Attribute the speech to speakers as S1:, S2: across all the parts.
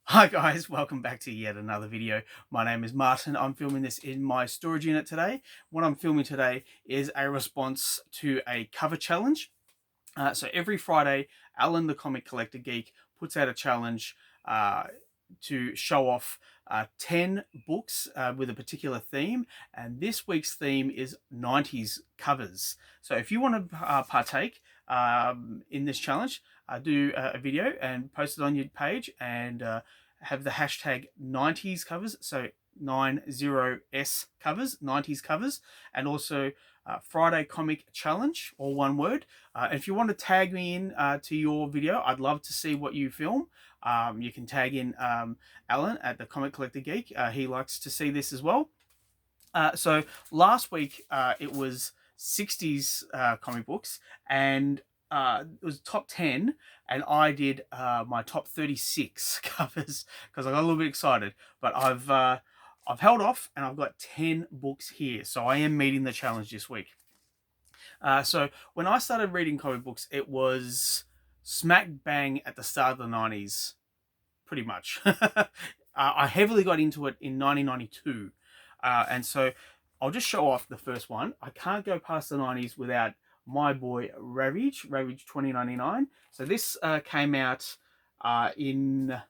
S1: Hi guys, welcome back to yet another video. My name is Martin. I'm filming this in my storage unit today. What I'm filming today is a response to a cover challenge. So every Friday, Alan the Comic Collector Geek puts out a challenge to show off 10 books with a particular theme, and this week's theme is 90s covers. So if you want to partake in this challenge, do a video and post it on your page and have the hashtag 90s covers, so 90s covers, 90s covers, and also Friday Comic Challenge, all one word. And if you want to tag me in to your video, I'd love to see what you film. You can tag in Alan at the Comic Collector Geek. He likes to see this as well. So last week it was 60s comic books, and it was top 10, and I did my top 36 covers because I got a little bit excited. But I've held off, and I've got 10 books here, so I am meeting the challenge this week. So when I started reading comic books, it was smack bang at the start of the 90s, pretty much. I heavily got into it in 1992. And so I'll just show off the first one. I can't go past the 90s without my boy Ravage 2099. So this came out in,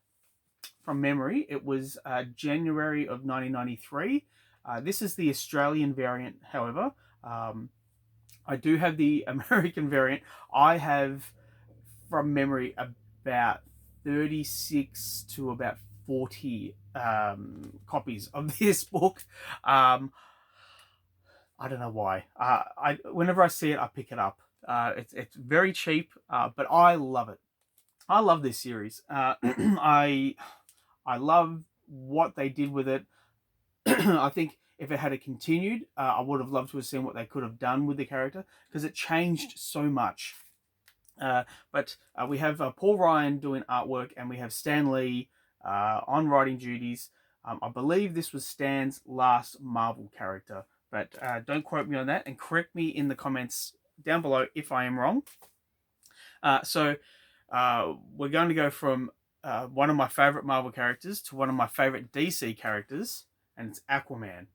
S1: from memory, it was January of 1993. This is the Australian variant, however. I do have the American variant. I have, from memory, about 36 to about 40 copies of this book. I don't know why. Whenever I see it, I pick it up. It's very cheap, but I love it. I love this series. I love what they did with it. I think if it had continued, I would have loved to have seen what they could have done with the character, because it changed so much. But we have Paul Ryan doing artwork, and we have Stan Lee on writing duties. I believe this was Stan's last Marvel character, but don't quote me on that, and correct me in the comments down below if I am wrong. So we're going to go from one of my favorite Marvel characters to one of my favorite DC characters, and it's Aquaman.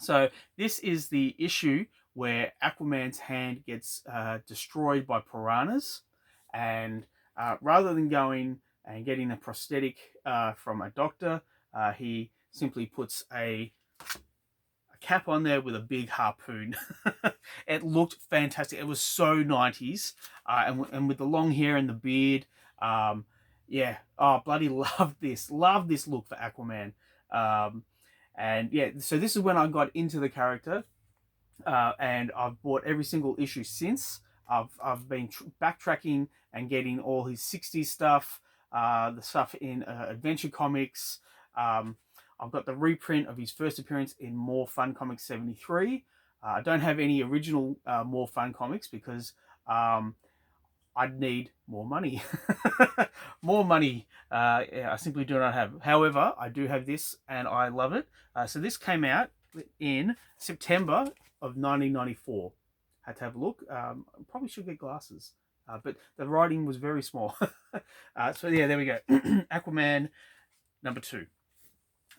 S1: So this is the issue where Aquaman's hand gets destroyed by piranhas, and rather than going and getting a prosthetic from a doctor, he simply puts a cap on there with a big harpoon. It looked fantastic. It was so 90s, and with the long hair and the beard. Yeah, oh, bloody love this. Love this look for Aquaman. And yeah, so this is when I got into the character, and I've bought every single issue since. I've been backtracking and getting all his 60s stuff, the stuff in Adventure Comics. I've got the reprint of his first appearance in More Fun Comics 73. I don't have any original More Fun Comics because I'd need more money. More money. Yeah, I simply do not have. However, I do have this, and I love it. So this came out in September of 1994. Had to have a look. Probably should get glasses, but the writing was very small. So yeah, there we go. Aquaman number 2.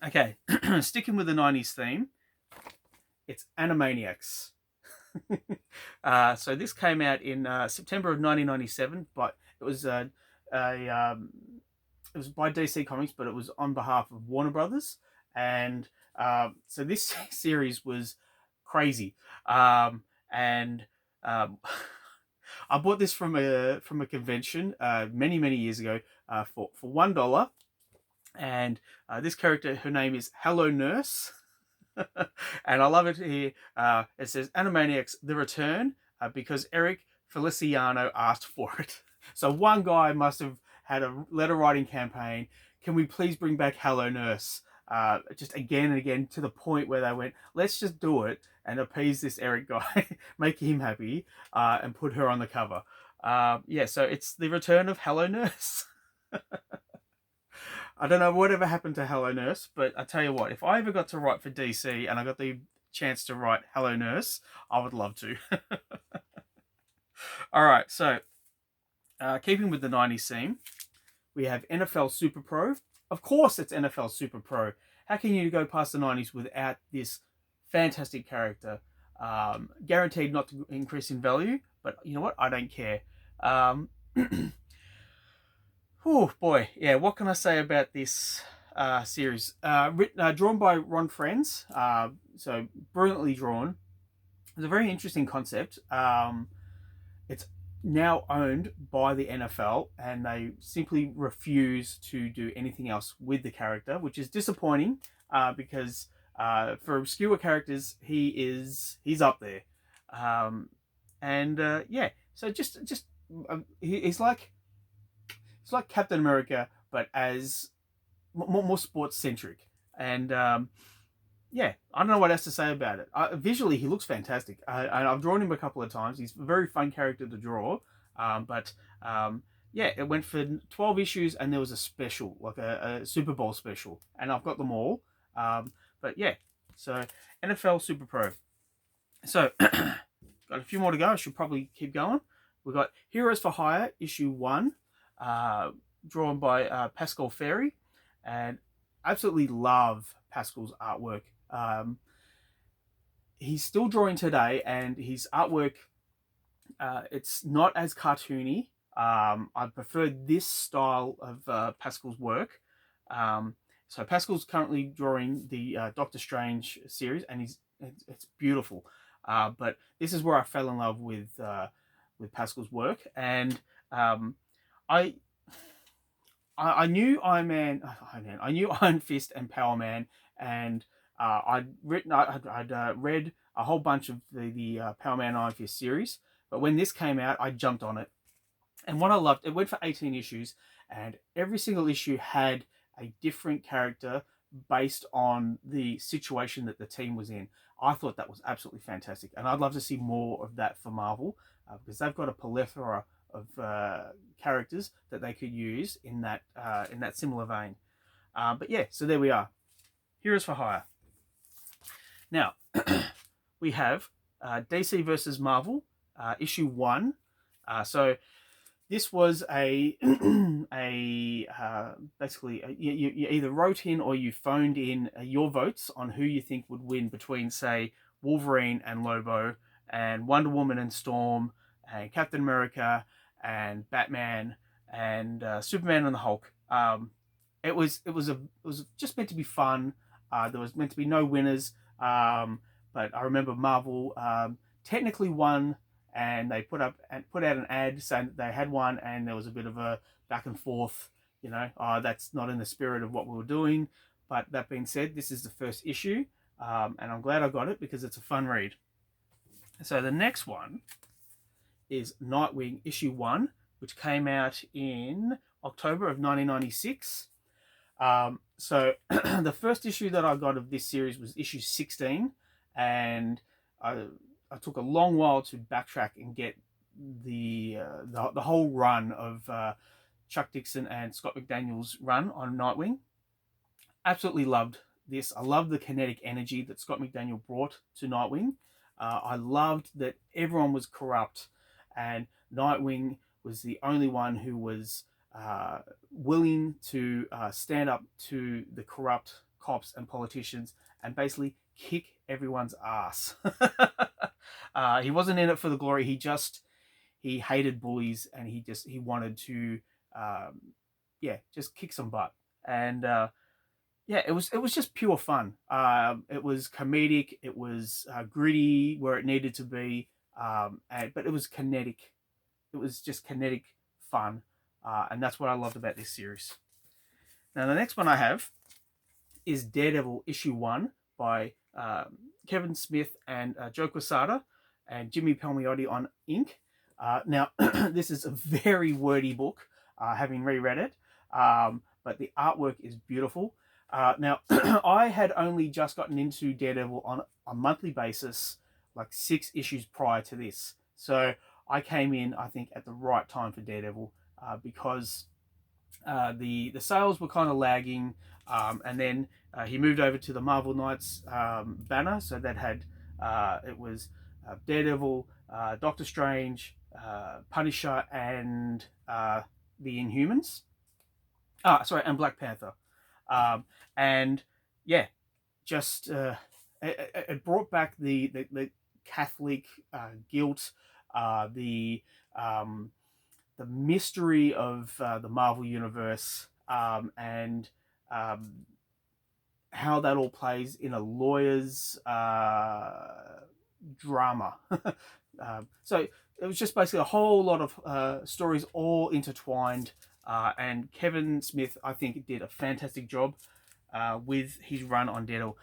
S1: Okay, sticking with the 90s theme, it's Animaniacs. So this came out in September of 1997, but it was it was by DC Comics, but it was on behalf of Warner Brothers, and so this series was crazy. And I bought this from a convention many years ago for $1, and this character, her name is Hello Nurse. And I love it here. It says Animaniacs The Return, because Eric Feliciano asked for it. So one guy must have had a letter writing campaign. Can we please bring back Hello Nurse? Just again and again, to the point where they went, let's just do it and appease this Eric guy, make him happy, and put her on the cover. Yeah, so it's the return of Hello Nurse. I don't know whatever happened to Hello Nurse, but I tell you what, if I ever got to write for DC and I got the chance to write Hello Nurse, I would love to. All right, so keeping with the 90s theme, We have NFL Super Pro. Of course, it's NFL Super Pro. How can you go past the 90s without this fantastic character? Guaranteed not to increase in value, but you know what? I don't care. Oh boy, yeah. What can I say about this series? Drawn by Ron Friends, so brilliantly drawn. It's a very interesting concept. It's now owned by the NFL, and they simply refuse to do anything else with the character, which is disappointing because for obscure characters, he's up there, and yeah. So just he's like Captain America, but as more sports centric, and yeah, I don't know what else to say about it. Visually, he looks fantastic. I've drawn him a couple of times. He's a very fun character to draw. But yeah, it went for 12 issues, and there was a special, like a Super Bowl special, and I've got them all. But yeah, so NFL Super Pro. So got a few more to go. I should probably keep going. We've got Heroes for Hire issue 1, drawn by Pascal Ferry, and absolutely love Pascal's artwork. He's still drawing today, and his artwork, it's not as cartoony. I prefer this style of Pascal's work. So Pascal's currently drawing the Doctor Strange series, and it's beautiful. But this is where I fell in love with Pascal's work, and I knew Iron Man. I knew Iron Fist and Power Man, and I'd read a whole bunch of the Power Man Iron Fist series. But when this came out, I jumped on it, and what I loved, it went for 18 issues, and every single issue had a different character based on the situation that the team was in. I thought that was absolutely fantastic, and I'd love to see more of that for Marvel because they've got a plethora of characters that they could use in that similar vein. But yeah, so there we are. Heroes for Hire. Now we have DC versus Marvel issue 1. So this was a basically you either wrote in or you phoned in your votes on who you think would win between, say, Wolverine and Lobo, and Wonder Woman and Storm, and Captain America and Batman, and Superman and the Hulk. It was just meant to be fun. There was meant to be no winners, but I remember Marvel technically won, and they put out an ad saying that they had won, and there was a bit of a back and forth. That's not in the spirit of what we were doing. But that being said, this is the first issue, and I'm glad I got it because it's a fun read. So the next one is Nightwing issue 1, which came out in October of 1996. So the first issue that I got of this series was issue 16, and I took a long while to backtrack and get the whole run of Chuck Dixon and Scott McDaniel's run on Nightwing. Absolutely loved this. I loved the kinetic energy that Scott McDaniel brought to Nightwing. I loved that everyone was corrupt, and Nightwing was the only one who was willing to stand up to the corrupt cops and politicians and basically kick everyone's ass. He wasn't in it for the glory. He hated bullies, and he wanted to just kick some butt. And it was just pure fun. It was comedic. It was gritty where it needed to be, but it was kinetic. It was just kinetic fun, and that's what I loved about this series. Now the next one I have is Daredevil issue 1 by Kevin Smith and Joe Quesada and Jimmy Palmiotti on ink. Now this is a very wordy book, having reread it, but the artwork is beautiful. Now I had only just gotten into Daredevil on a monthly basis, like 6 issues prior to this, so I came in, I think, at the right time for Daredevil, because the sales were kind of lagging, and then he moved over to the Marvel Knights banner, so that had it was Daredevil, Doctor Strange, Punisher, and the Inhumans. Sorry, and Black Panther. And yeah, just it brought back the Catholic guilt, the the mystery of the Marvel universe, and um, how that all plays in a lawyer's drama. So it was just basically a whole lot of stories all intertwined. And Kevin Smith, I think, did a fantastic job with his run on Daredevil.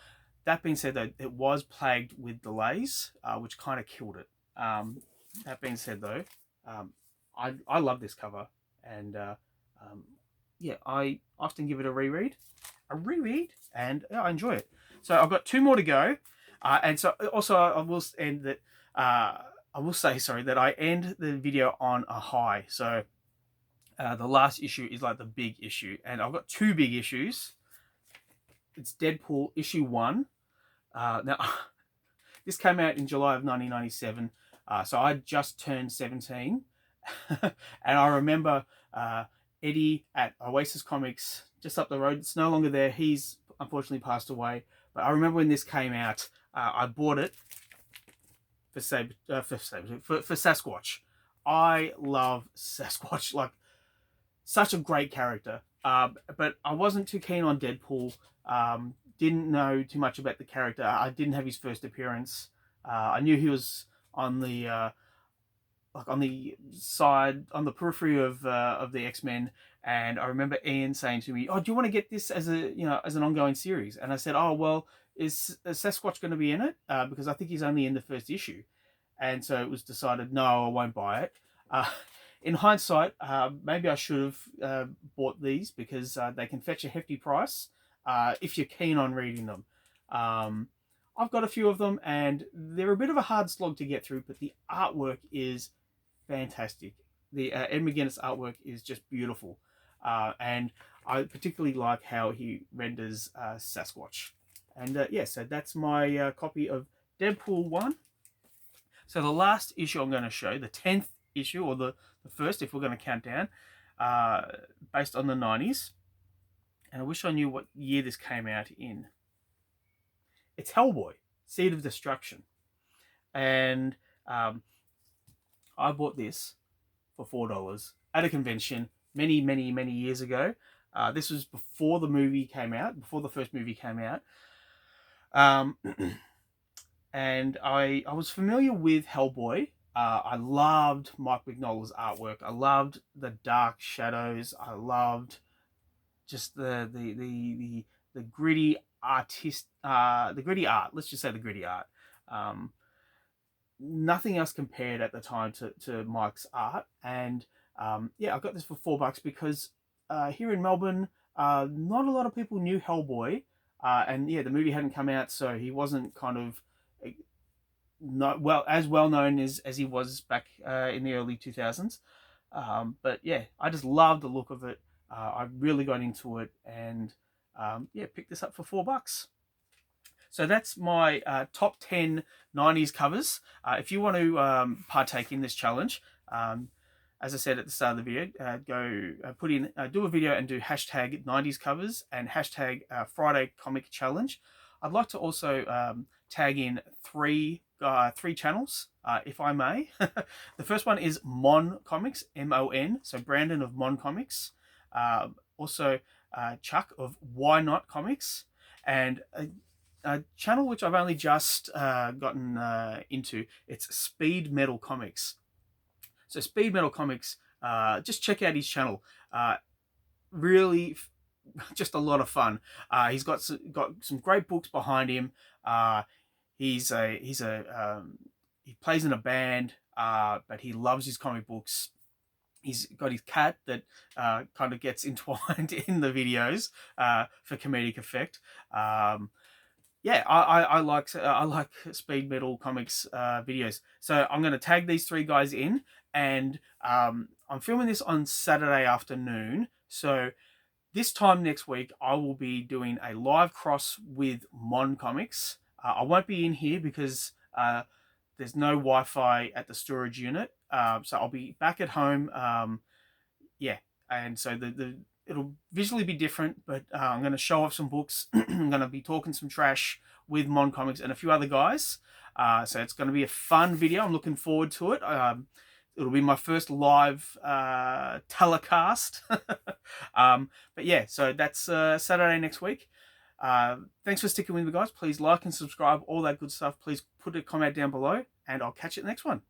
S1: That being said, though, it was plagued with delays, which kind of killed it. That being said, though, um, I love this cover, and um, yeah, I often give it a reread, and yeah, I enjoy it. So I've got two more to go, and so also I will end that. I will say, sorry, that I end the video on a high. So the last issue is like the big issue, and I've got two big issues. It's Deadpool issue 1. Now, this came out in July of 1997, so I just turned 17, and I remember Eddie at Oasis Comics just up the road. It's no longer there. He's unfortunately passed away. But I remember when this came out, I bought it for Sasquatch. I love Sasquatch, like such a great character. But I wasn't too keen on Deadpool. Didn't know too much about the character. I didn't have his first appearance. I knew he was on the like on the side, on the periphery of the X-Men. And I remember Ian saying to me, "Oh, do you want to get this as a as an ongoing series?" And I said, "Oh well, is Sasquatch going to be in it? Because I think he's only in the first issue." And so it was decided, no, I won't buy it. In hindsight, maybe I should have bought these, because they can fetch a hefty price if you're keen on reading them. I've got a few of them, and they're a bit of a hard slog to get through, but the artwork is fantastic. The Ed McGuinness artwork is just beautiful, and I particularly like how he renders Sasquatch. And yeah, so that's my copy of Deadpool 1. So the last issue I'm going to show, the 10th issue, or the first, if we're going to count down, uh, based on the 90's. And I wish I knew what year this came out in. It's Hellboy, Seed of Destruction. And I bought this for $4 at a convention many, many, many years ago. This was before the movie came out, before the first movie came out. And I was familiar with Hellboy. I loved Mike Mignola's artwork. I loved the dark shadows. I loved just the gritty the gritty art. Let's just say the gritty art. Nothing else compared at the time to Mike's art. And yeah, I got this for $4 because here in Melbourne, not a lot of people knew Hellboy. And yeah, the movie hadn't come out, so he wasn't kind of not well known as he was back in the early 2000s. But yeah, I just loved the look of it. I really got into it, and yeah, picked this up for $4. So that's my top 10 90s covers. If you want to partake in this challenge, as I said at the start of the video, go put in, do a video and do hashtag 90s covers and hashtag Friday Comic Challenge. I'd like to also tag in three channels, if I may. The first one is Mon Comics, MON, so Brandon of Mon Comics. Also Chuck of Why Not Comics, and a channel which I've only just gotten into. It's Speed Metal Comics. So Speed Metal Comics, just check out his channel. Really, just a lot of fun. He's got some great books behind him. He plays in a band, but he loves his comic books. He's got his cat that kind of gets entwined in the videos for comedic effect. Yeah, I like Speed Metal Comics videos. So I'm going to tag these three guys in, and I'm filming this on Saturday afternoon. So this time next week, I will be doing a live cross with Mon Comics. I won't be in here because there's no Wi-Fi at the storage unit. So I'll be back at home. Yeah, and so it'll visually be different, but I'm going to show off some books. I'm going to be talking some trash with Mon Comics and a few other guys. So it's going to be a fun video. I'm looking forward to it. It'll be my first live telecast. But yeah, so that's Saturday next week. Thanks for sticking with me, guys. Please like and subscribe, all that good stuff. Please put a comment down below, and I'll catch you at the next one.